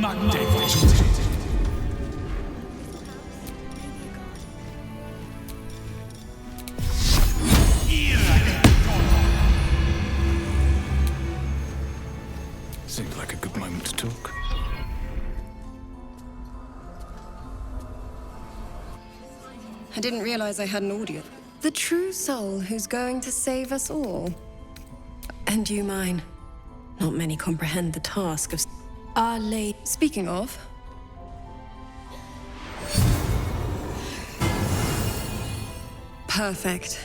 Magnificent. Seems like a good moment to talk. I didn't realize I had an audience. The true soul who's going to save us all. And you mine. Not many comprehend the task of Our Lady. Speaking of... Perfect.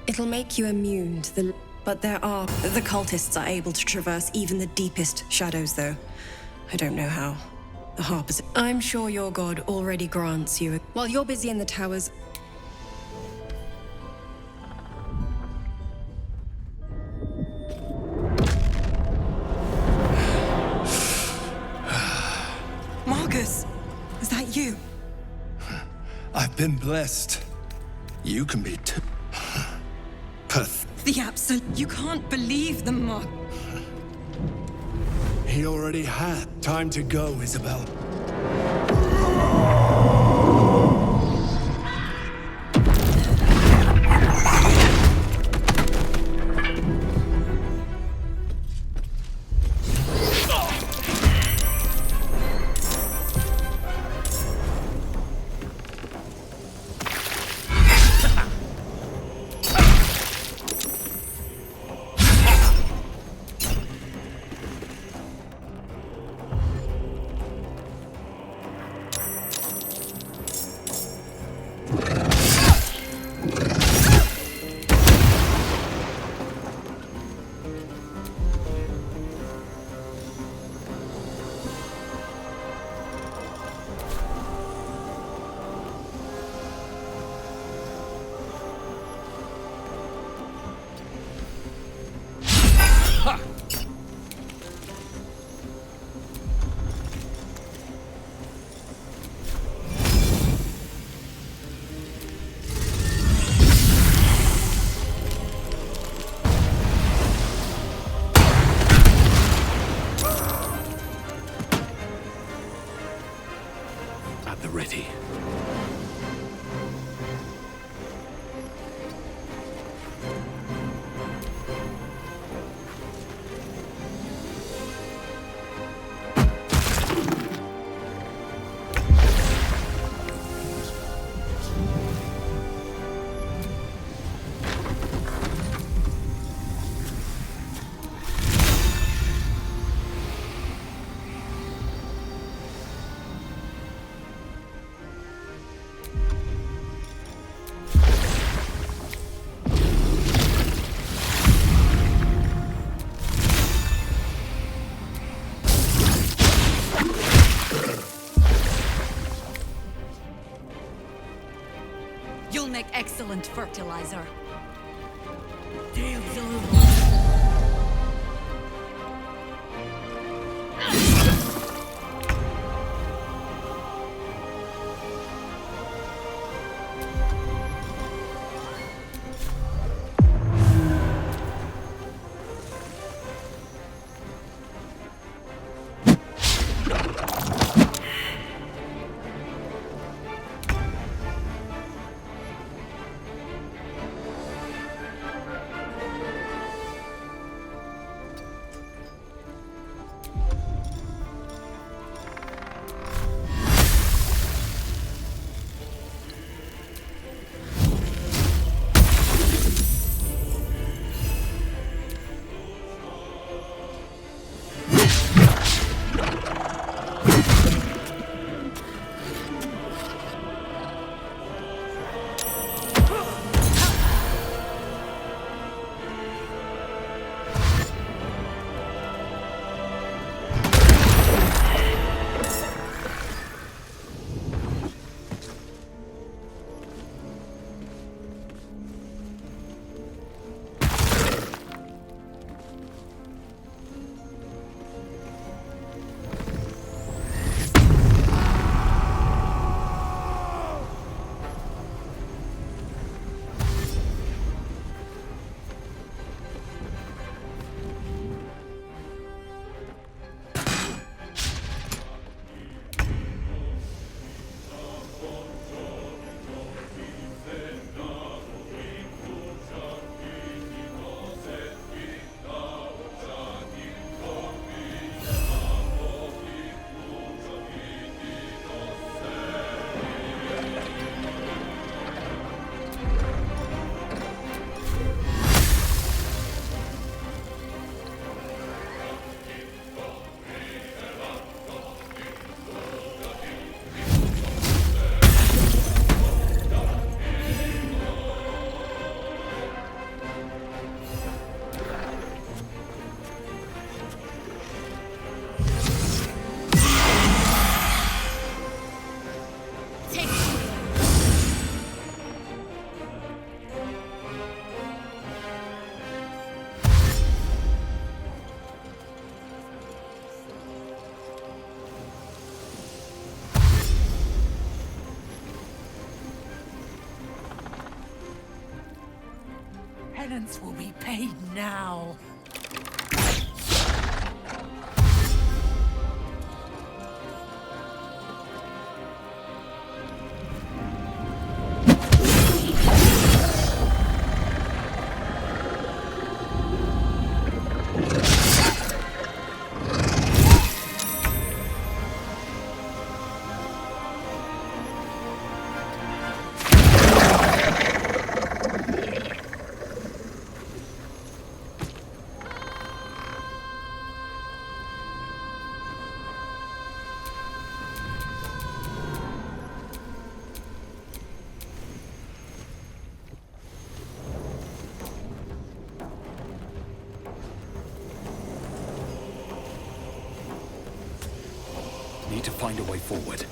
It'll make you immune to the... But the cultists are able to traverse even the deepest shadows, though. I don't know how. The Harpers... I'm sure your god already grants you... While you're busy in the towers... Marcus! Is that you? I've been blessed. You can be too. The absolute... You can't believe the Mark... He already had. Time to go, Isabel. Ready. You'll make excellent fertilizer. penance will be paid now. Need to find a way forward.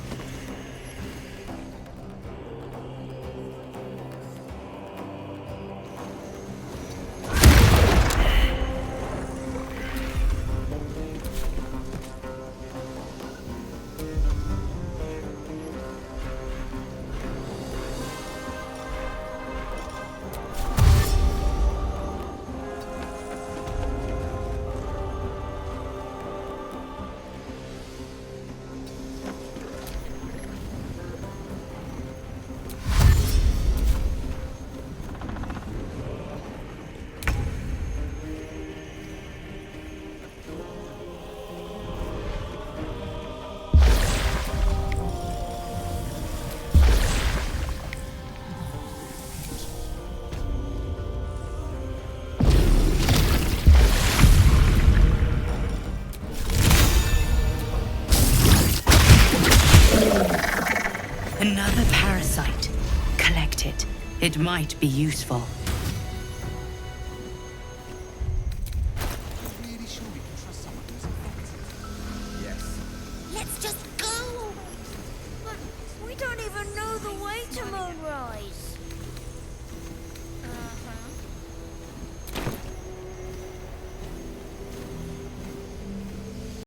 Another parasite. Collect it. It might be useful. Really sure we can trust someone who's infected? Yes. Let's just go! But we don't even know the way to Moonrow.